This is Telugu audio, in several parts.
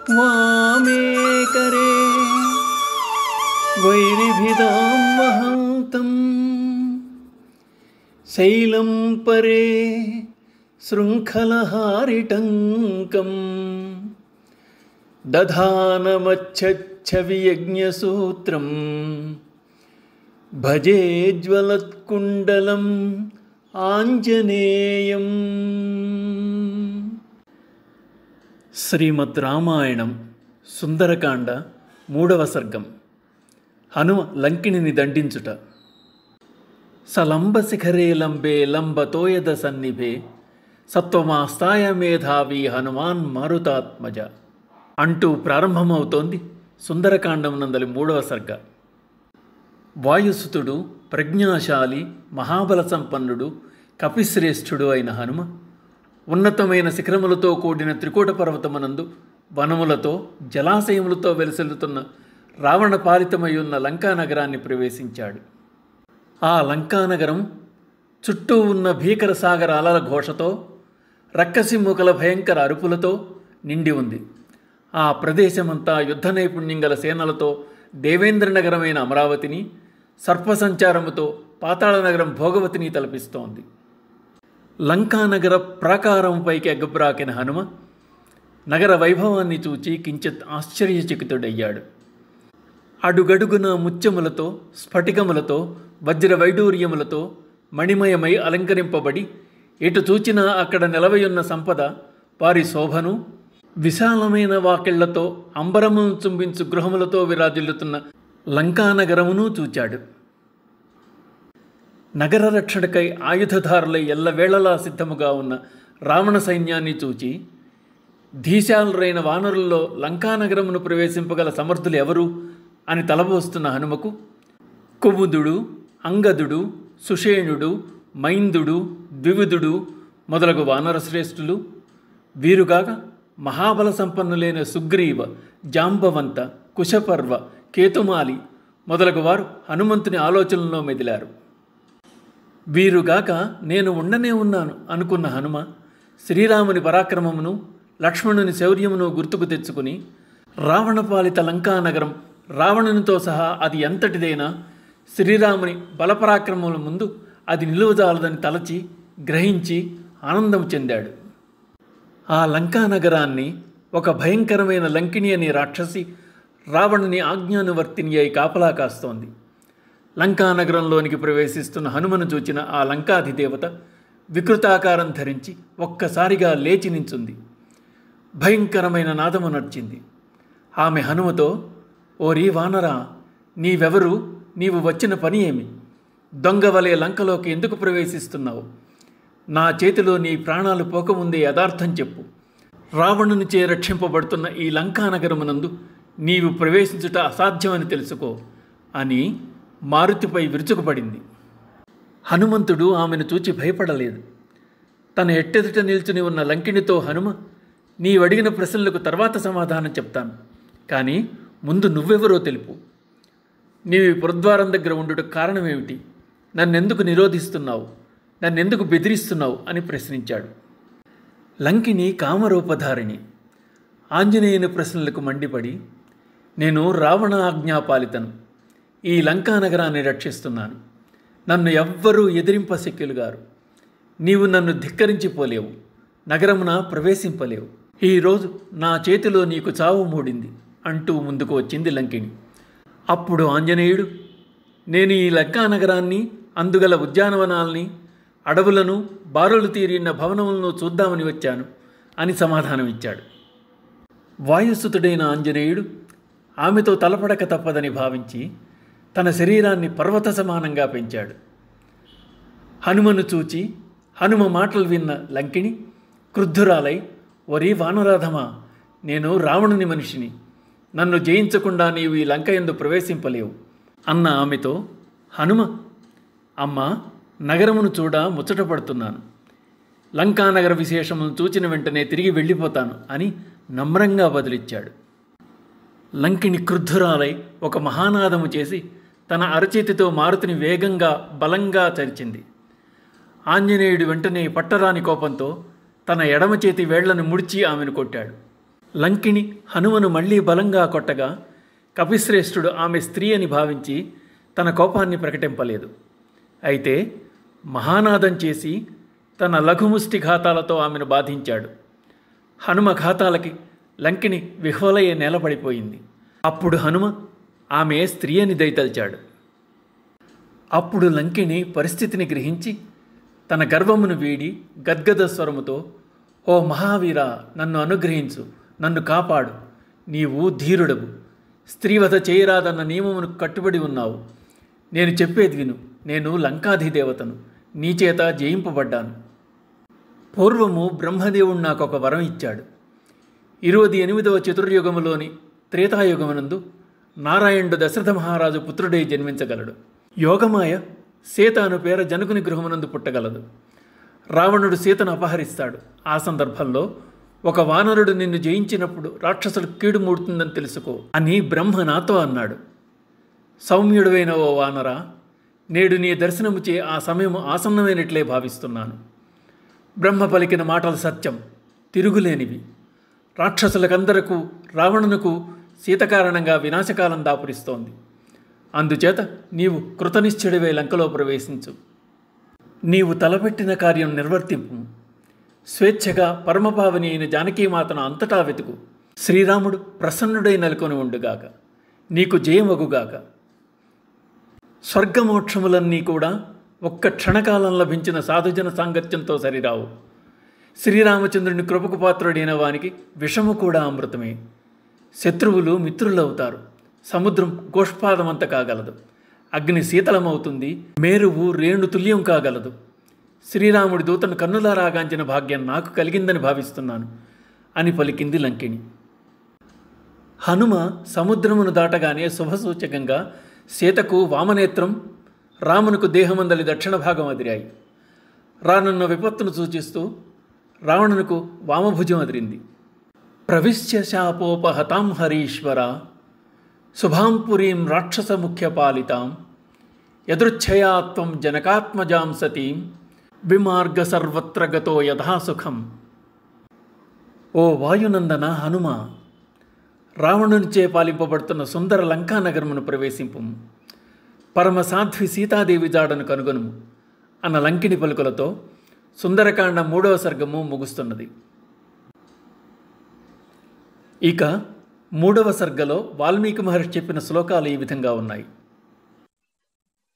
वामे करे वैरिभिदां वहन्तं शैलं परे शृङ्खलहारिटङ्कं दधानमच्छच्छवियज्ञसूत्रं भजे ज्वलत्कुण्डलम् ఆంజనేయం. శ్రీమద్ రామాయణం సుందరకాండ 3వ సర్గం. హనుమ లంకిణిని దండించుట. సలంబ శిఖరే లంబే లంబతోయద సన్నిభే సత్వమాస్తాయ మేధావి హనుమాన్ మారుతాత్మజ అంటూ ప్రారంభమవుతోంది సుందరకాండం నందలి 3వ సర్గ. వాయుసుతుడు, ప్రజ్ఞాశాలి, మహాబల సంపన్నుడు, కపిశ్రేష్ఠుడు అయిన హనుమ ఉన్నతమైన శిఖరములతో కూడిన త్రికూట పర్వతమునందు వనములతో జలాశయములతో వెలసిల్లుతున్న రావణ పాలితమై ఉన్న లంకానగరాన్ని ప్రవేశించాడు. ఆ లంకానగరం చుట్టూ ఉన్న భీకర సాగర అలల ఘోషతో, రక్కసిమ్ముకల భయంకర అరుపులతో నిండి ఉంది. ఆ ప్రదేశమంతా యుద్ధ నైపుణ్యం గల సేనలతో దేవేంద్ర నగరమైన అమరావతిని, సర్పసంచారముతో పాతాళ నగరం భోగవతిని తలపిస్తోంది. లంకానగర ప్రాకారంపైకి ఎగ్గబ్రాకిన హనుమ నగర వైభవాన్ని చూచి కించిత్ ఆశ్చర్యచకితుడయ్యాడు. అడుగడుగున ముత్యములతో, స్ఫటికములతో, వజ్ర వైడూర్యములతో మణిమయమై అలంకరింపబడి ఎటు చూచినా అక్కడ నిలవయున్న సంపద, వారి శోభను, విశాలమైన వాకిళ్లతో అంబరమును చుంబించు గృహములతో విరాజిల్లుతున్న లంకానగరమును చూచాడు. నగర రక్షణకై ఆయుధధారులై ఎల్లవేళలా సిద్ధముగా ఉన్న రావణ సైన్యాన్ని చూచి ధీశాలురైన వానరుల్లో లంకానగరమును ప్రవేశింపగల సమర్థులు ఎవరు అని తలబోస్తున్న హనుమకు కుముదుడు, అంగదుడు, సుషేణుడు, మైందుడు, ద్వివిదుడు మొదలగు వానర శ్రేష్ఠులు, వీరుగాక మహాబల సంపన్నులైన సుగ్రీవ, జాంబవంత, కుశపర్వ, కేతుమాలి మొదలగు వారు హనుమంతుని ఆలోచనలో మెదిలారు. వీరుగాక నేను ఉండనే ఉన్నాను అనుకున్న హనుమ శ్రీరాముని పరాక్రమమును, లక్ష్మణుని శౌర్యమును గుర్తుకు తెచ్చుకుని రావణపాలిత లంకానగరం రావణునితో సహా అది ఎంతటిదైనా శ్రీరాముని బలపరాక్రమముల ముందు అది నిలువజాలదని తలచి గ్రహించి ఆనందం చెందాడు. ఆ లంకానగరాన్ని ఒక భయంకరమైన లంకిణి అనే రాక్షసి రావణుని ఆజ్ఞానువర్తిని అయి కాపలా కాస్తోంది. లంకానగరంలోనికి ప్రవేశిస్తున్న హనుమను చూచిన ఆ లంకాధిదేవత వికృతాకారం ధరించి ఒక్కసారిగా లేచి నించుంది. భయంకరమైన నాదము నడిచింది. ఆమె హనుమతో, ఓరీ వానరా, నీవెవరు? నీవు వచ్చిన పని ఏమి? దొంగవలే లంకలోకి ఎందుకు ప్రవేశిస్తున్నావు? నా చేతిలో నీ ప్రాణాలు పోకముందే యథార్థం చెప్పు. రావణునిచే రక్షింపబడుతున్న ఈ లంకానగరమునందు నీవు ప్రవేశించుట అసాధ్యమని తెలుసుకో అని మారుతిపై విరుచుకుపడింది. హనుమంతుడు ఆమెను చూచి భయపడలేదు. తన ఎట్టెదుట నిల్చుని ఉన్న లంకిణితో హనుమ, నీవడిగిన ప్రశ్నలకు తర్వాత సమాధానం చెప్తాను, కానీ ముందు నువ్వెవరో తెలుపు. నీవు పురద్వారం దగ్గర ఉండుట కారణమేమిటి? నన్నెందుకు నిరోధిస్తున్నావు? నన్నెందుకు బెదిరిస్తున్నావు అని ప్రశ్నించాడు. లంకిణి కామరూపధారిణి. ఆంజనేయుని ప్రశ్నలకు మండిపడి, నేను రావణ ఆజ్ఞాపాలితను, ఈ లంకానగరాన్ని రక్షిస్తున్నాను. నన్ను ఎవ్వరూ ఎదిరింపశక్యులుగారు. నీవు నన్ను ధిక్కరించిపోలేవు, నగరమున ప్రవేశింపలేవు. ఈరోజు నా చేతిలో నీకు చావు మూడింది అంటూ ముందుకు వచ్చింది లంకిణి. అప్పుడు ఆంజనేయుడు, నేను ఈ లంకానగరాన్ని, అందుగల ఉద్యానవనాల్ని, అడవులను, బారులు తీరిన భవనములను చూద్దామని వచ్చాను అని సమాధానమిచ్చాడు. వాయుసుతుడైన ఆంజనేయుడు ఆమెతో తలపడక తప్పదని భావించి తన శరీరాన్ని పర్వత సమానంగా పెంచాడు. హనుమను చూచి హనుమ మాటలు విన్న లంకిణి క్రుద్ధురాలై, ఒరీ వానరాధమా, నేను రావణుని మనిషిని, నన్ను జయించకుండా నీవు ఈ లంక యందు ప్రవేశింపలేవు అన్న ఆమెతో హనుమ, అమ్మా, నగరమును చూడ ముచ్చటపడుతున్నాను. లంకానగర విశేషమును చూచిన వెంటనే తిరిగి వెళ్ళిపోతాను అని నమ్రంగా బదులిచ్చాడు. లంకిణి క్రుద్ధురాలై ఒక మహానాదము చేసి తన అరచేతితో మారుతిని వేగంగా బలంగా చరిచింది. ఆంజనేయుడు వెంటనే పట్టరాని కోపంతో తన ఎడమ చేతి వేళ్లను ముడిచి ఆమెను కొట్టాడు. లంకిణి హనుమను మళ్లీ బలంగా కొట్టగా కపిశ్రేష్ఠుడు ఆమె స్త్రీ అని భావించి తన కోపాన్ని ప్రకటింపలేదు. అయితే మహానాదం చేసి తన లఘుముష్టి ఘాతాలతో ఆమెను బాధించాడు. హనుమ ఘాతాలకి లంకిణి విహ్వలయ్యే నేలపడిపోయింది. అప్పుడు హనుమ ఆమె స్త్రీ అని దయతల్చాడు. అప్పుడు లంకిణి పరిస్థితిని గ్రహించి తన గర్వమును వీడి గద్గద స్వరముతో, ఓ మహావీరా, నన్ను అనుగ్రహించు, నన్ను కాపాడు, నీవు ధీరుడవు, స్త్రీవధ చేయరాదన్న నియమమును కట్టుబడి ఉన్నావు. నేను చెప్పేది విను, నేను లంకాధిదేవతను, నీచేత జయింపబడ్డాను. పూర్వము బ్రహ్మదేవుడు నాకొక వరం ఇచ్చాడు. 28వ చతుర్యుగములోని త్రేతాయుగమునందు నారాయణుడు దశరథ మహారాజు పుత్రుడై జన్మించగలడు. యోగమాయ సీత అను పేర జనకుని గృహమునందు పుట్టగలదు. రావణుడు సీతను అపహరిస్తాడు. ఆ సందర్భంలో ఒక వానరుడు నిన్ను జయించినప్పుడు రాక్షసుడు కీడు మూడుతుందని తెలుసుకో అని బ్రహ్మ నాతో అన్నాడు. సౌమ్యుడువైన ఓ వానరా, నేడు నీ దర్శనముచే ఆ సమయము ఆసన్నమైనట్లే భావిస్తున్నాను. బ్రహ్మ పలికిన మాటలు సత్యం, తిరుగులేనివి. రాక్షసులకందరకు రావణునకు సీత కారణంగా వినాశకాలం దాపురిస్తోంది. అందుచేత నీవు కృతనిశ్చయుడివై లంకలో ప్రవేశించు. నీవు తలపెట్టిన కార్యం నిర్వర్తింపు. స్వేచ్ఛగా పరమపావని అయిన జానకీమాతను అంతటా వెతుకు. శ్రీరాముడు ప్రసన్నుడై నెలకొని ఉండుగాక. నీకు జయమగుగాక. స్వర్గమోక్షములన్నీ కూడా ఒక్క క్షణకాలం లభించిన సాధుజన సాంగత్యంతో సరిరావు. శ్రీరామచంద్రుని కృపకు పాత్రుడైన వానికి విషము కూడా అమృతమే. శత్రువులు మిత్రులవుతారు. సముద్రం గోష్పాదమంత కాగలదు. అగ్ని శీతలమవుతుంది. మేరువు రేణు తుల్యం కాగలదు. శ్రీరాముడి దూతను కన్నులారాగాంచిన భాగ్యం నాకు కలిగిందని భావిస్తున్నాను అని పలికింది లంకిణి. హనుమ సముద్రమును దాటగానే శుభసూచకంగా సీతకు వామనేత్రం, రామునకు దేహమందలి దక్షిణ భాగం అదిరాయి. రానున్న విపత్తును సూచిస్తూ రావణునకు వామభుజం అదిరింది. ప్రవిశ్య శాపోపహతాం హరీశ్వర, శుభాంపురీం రాక్షస ముఖ్య పాలితాం, యదృచ్ఛయాత్వం జనకాత్మజాం సతీం, విమార్గ సర్వత్ర గతో యథాసుఖం. ఓ వాయునందన హనుమ, రావణునిచే పాలింపబడుతున్న సుందర లంకానగరమును ప్రవేశింపు. పరమసాధ్వి సీతాదేవి జాడను కనుగొనుము అన్న లంకిణి పలుకులతో సుందరకాండ 3వ సర్గము ముగుస్తున్నది. ఇక 3వ సర్గలో వాల్మీకి మహర్షి చెప్పిన శ్లోకాలు ఈ విధంగా ఉన్నాయి.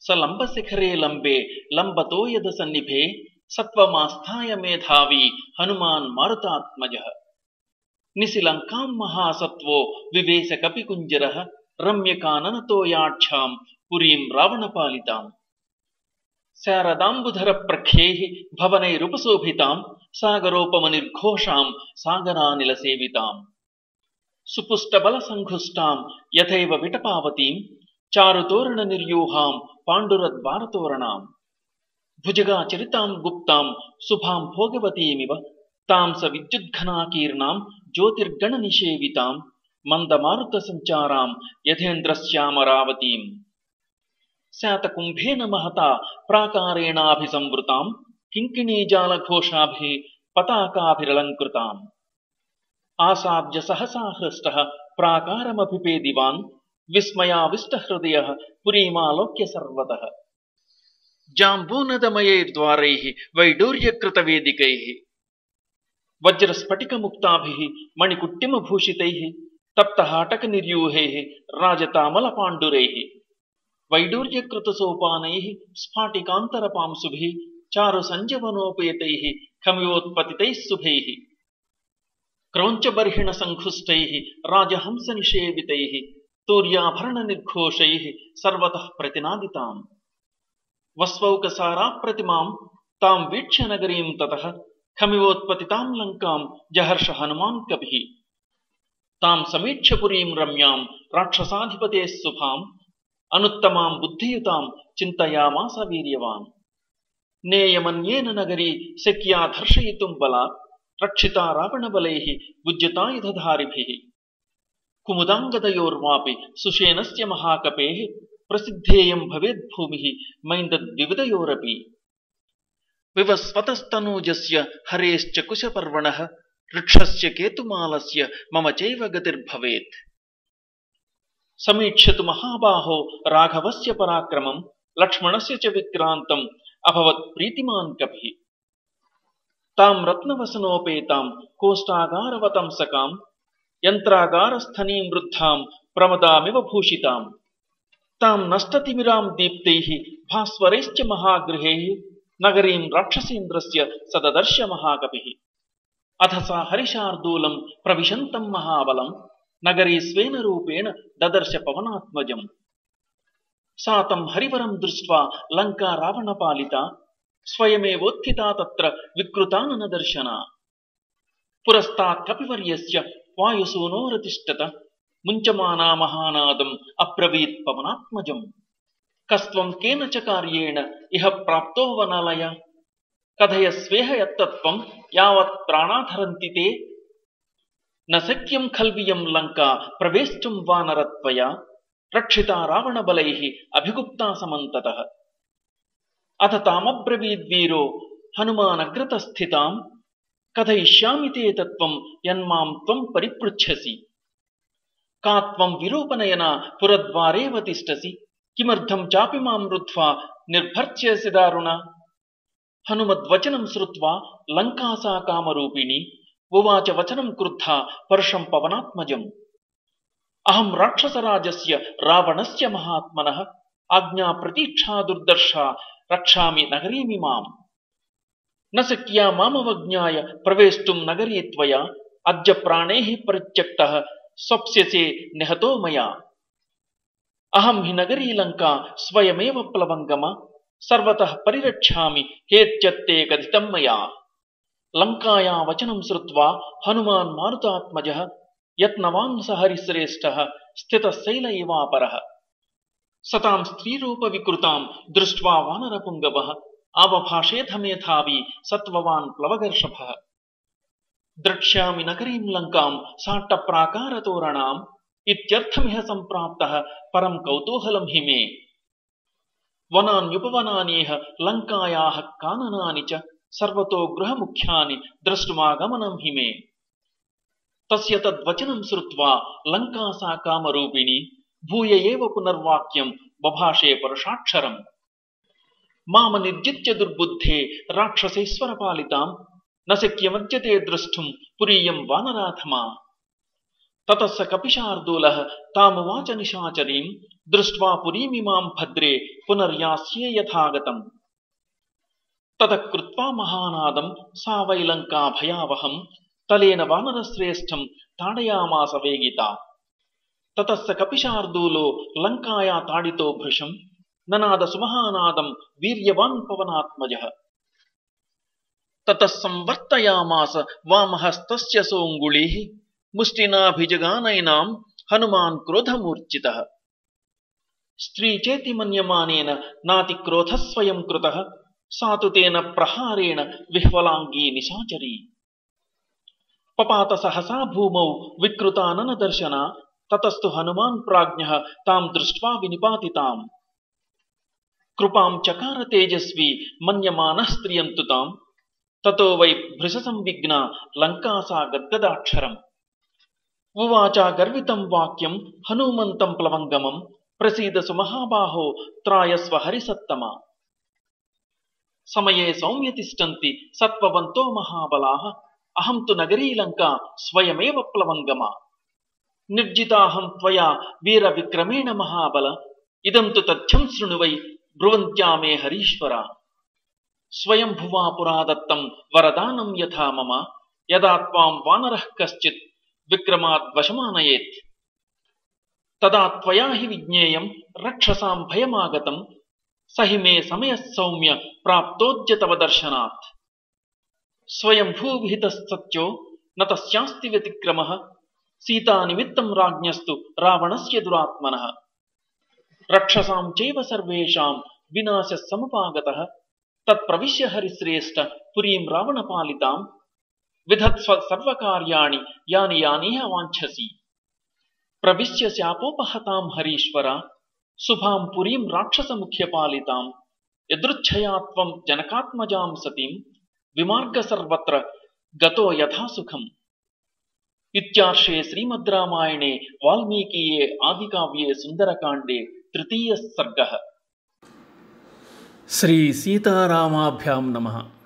స లంబశిఖరే లంబే లంబతో యద సన్నిభే సత్వమాస్థాయ మేధావి హనుమాన్ మారుతాత్మజః. నిశిలంకాం మహాసత్వో వివేశ కపికుంజరః రమ్యకాననతో యాక్షాం పురీం రావణపాలితాం. శారదాంబుధర ప్రఖ్యేః భవనైరుపశోభితాం సాగరోపమనిర్ఘోషాం సాగరానిల సేవితాం. సుపుష్టబల సంఘుష్టాం యథైవ విటపావతీం చారుతోరణ నిర్యూహాం పాండురద్వారతోరణాం. భుజగా చరితాం గుప్తాం శుభాం భోగవతీమివ తాం స విద్యుద్ఘనాకీర్ణాం జ్యోతిర్గణ నిషేవితాం మందమారుత సంచారాం యథేంద్రశ్యామరావతీం. శాతకుంభేన మహతా ప్రాకారేణాభిసంవృతాం కింకిణీజాలఘోషాభిః పతాకాభిరలంకృతాం. ఆసాద్య సహసా హృష్టః ప్రాకారమభిపేదివాన్ విస్మయావిష్టహృదయః పురీమాలోక్య సర్వతః. జాంబూనదమయైర్ద్వారైః వైడూర్యకృతవేదికైః వజ్రస్ఫటికముక్తాభిః మణికుట్టిమభూషితైః తప్తహాటకనిర్యూహైః రాజతామలపాండురైః. వైడూర్యకృతసోపానైః స్ఫాటికాంతరపాంశుభిః చారుసంజవనోపేతైః ఖమివోత్పతితైః శుభైః. క్రౌంచబర్హిణ సంఘుష్టైః రాజహంసనిషేవితైః తూర్యాభరణ నిర్ఘోషైః సర్వతః ప్రతినాదితాం. వస్వౌకసారా ప్రతిమాం తాం వీక్ష్య నగరీం తతః ఖమివోత్పతితాం లంకాం జహర్ష హనుమాన్ కపిః. తాం సమీక్ష్య పురీం రమ్యాం రాక్షసాధిపతేః శుభాం అనుత్తమాం బుద్ధియుతాం చింతయామాస వీర్యవాన్. నేయమన్యేన నగరీ శక్యా దర్శయితుం బలాత్ రక్షితా రావణబలైః ఉజ్జితాయుధధారిభిః. కుముదాంగదయోర్వాపి సుషేణస్య మహాకపేః ప్రసిద్ధేయం భవేద్భూమిః మైందద్వివిధయోరపి. వివస్వతస్తనూజస్య హరేశ్చ కుశపర్వణః వృక్షస్య కేతుమాలస్య మమ చైవ గతిర్భవేత్. సమీక్షతు మహాబాహో రాఘవస్య పరాక్రమం లక్ష్మణస్య చ విక్రాంతం అభవత్ ప్రీతిమాన్ కపిః. తాం రత్నవసనోపేతాం కోష్టాగారవతంసకాం యంత్రాగారస్థనీం వృద్ధాం ప్రమదామివ భూషితాం. తాం నష్టతిమిరాం దీప్తైః భాస్వరైశ్చ మహాగృహైః నగరీం రాక్షసేంద్రస్య సదదర్శ మహాకపిః. అథ సా హరిశార్దూలం ప్రవిశంతం మహాబలం నగరీ స్వేన రూపేణ దదర్శ పవనాత్మజం. సా తం హరివరం దృష్ట్వా లంకా రావణపాలిత స్వయమేవోత్థితా తత్ర వికృతాననదర్శనా. పురస్తాత్ కపివర్యస్య వాయుసూనోరతిష్ఠత ముంచమానా మహానాదం అబ్రవీత్ పవనాత్మజం. కస్త్వం కేన చ కార్యేణ ఇహ ప్రాప్తో వనాలయ కథయస్వేహ యత్తత్వం యావత్ ప్రాణాధరంతి తే. న శక్యం ఖల్వియం లంకా ప్రవేష్టుం వానరత్వయా రక్షితా రావణబలైః అభిగుప్తా సమంతతః. అథ తామబ్రవీద్వీరో హనుమానగ్రతస్థితాం కథయిష్యామి తే తత్వం యన్మాం త్వం పరిపృచ్ఛసి. కా త్వం విరూపనయనా పురద్వారేవ తిష్టసి కిమర్థం చాపి మాం రుద్ధ్వా నిర్భర్చ్యసి దారుణ. హనుమద్వచనం శ్రుత్వా లంకా సా కామరూపిణి ఉవాచ వచనం క్రుద్ధా పరుషం పవనాత్మజం. అహం రాక్షసరాజస్య రావణస్య మహాత్మనః ఆజ్ఞా ప్రతీక్షా దుర్దర్శా రక్షామి నగరీమిమాం. న శక్యా మామవజ్ఞాయ ప్రవేష్టుం నగరీ త్వయా అద్య ప్రాణైః పరిత్యక్తః స్వప్స్యసే నిహతో మయా. అహం హి నగరీ లంకా స్వయమేవ ప్లవంగమ సర్వతః పరిరక్షామి హేత్యత్తే కథితం మయా. లంకాయా వచనం శ్రుత్వా హనుమాన్ మారుతాత్మజః యత్నవాన్ స హరిశ్రేష్ఠః స్థితః శైల ఇవాపరః. సతాం స్త్రీరూప వికృతాం దృష్ట్వా వానరపుంగవః ఆవభాషేథ మేధావి సత్వవాన్ ప్లవగర్షభః. ద్రక్ష్యామి నగరీం లంకాం సాట్ట ప్రాకారతోరణాం ఇత్యర్థమిహ సంప్రాప్తః పరం కౌతూహలం హి మే. వనాన్యుపవనానేహ లంకాయాః కాననాని చ సర్వతో గృహముఖ్యాని ద్రష్టుమాగమనం హి మే. తస్య తద్వచనం శ్రుత్వా లంకా సా కామరూపిణి భూయ ఏవ పునర్వాక్యం బభాషే పరుషాక్షరం. మామ నిర్జిత్య దుర్బుద్ధే రాక్షసేశ్వర పాలితాం న శక్యమద్యతే ద్రష్టుం పురీయం వానరాధమా. తతః స కపిశార్దూలః తామువాచ నిశాచరీం దృష్ట్వా పురీమిమాం భద్రే పునర్యాస్యే యథాగతం. తతః కృత్వా మహానాదం సా వై లంకా భయావహం తలేన వానరశ్రేష్ఠం తాడయామాస వేగితా. తతః స కపిశార్దూలో లంకాయా తాడితో భృశం ననాద సుమహానాదం వీర్యవాన్ పవనాత్మజః. తతః సంవర్తయామాస వామహస్తస్య సోంగుళీః ముష్టినాభిజగానైనాం హనుమాన్ క్రోధమూర్ఛితః. స్త్రీ చేతి మన్యమానేన నాతి క్రోధః స్వయం కృతః సాతు తేన ప్రహారేణ విహ్వలాంగీ నిశాచరీ. పపాత సహసా భూమౌ వికృతానన దర్శన తతస్తు హనుమాన్ ప్రాజ్ఞః తాం దృష్ట్వా వినిపాతితాం. కృపాం చకార తేజస్వీ మన్యమానః స్త్రియంతు తాం తతో వై భృశ సంవిఘ్న లంకా సా గద్గదాక్షరం. ఉవాచ గర్వితం వాక్యం హనుమంతం ప్లవంగమం ప్రసీద సుమహాబాహో త్రాయస్వ హరిసత్తమ. సమయే సౌమ్య తిష్టంతి సత్వవంతో మహాబలాః అహం తు నగరీ లంకా స్వయమేవ ప్లవంగమ. నిర్జితాహం త్వయా వీర విక్రమేణ మహాబల ఇదం తు తథ్యం శృణు వై బ్రువంత్యా మే హరీశ్వర. స్వయంభువా పురాదత్తం వరదానం యథా మమ యదా త్వాం వానరః కశ్చిత్ విక్రమాద్వశమానయేత్. తదా త్వయా హి విజ్ఞేయం రక్షసాం భయమాగతం సహి మే సమయః సౌమ్య ప్రాప్తోద్య తవ దర్శనాత్. స్వయంభూ విహితస్తత్యో న తస్యాస్తి వ్యతిక్రమః సీతానిమిత్తం రాజ్ఞస్తు రావణస్య దురాత్మనః. రక్షసాం చైవ సర్వేషాం వినాశः సముపాగతః తత్ప్రవిశ్య హరిశ్రేష్ఠ పురీం రావణపాలితాం విధత్స్వ సర్వకార్యాణి యాని యానిహ వాంఛసి. ప్రవిశ్య శాపోపహతాం హరీశ్వర శుభాం పురీం రాక్షసముఖ్యపాలితాం యదృచ్ఛయా త్వం జనకాత్మజాం సతీం విమార్గ సర్వత్ర గతో యథా సుఖం. इत्यार्षे श्रीमद् रामायणे वाल्मीकीये आदिकाव्ये सुन्दरकाण्डे तृतीयः सर्गः। శ్రీ సీతారామాభ్యాం నమః।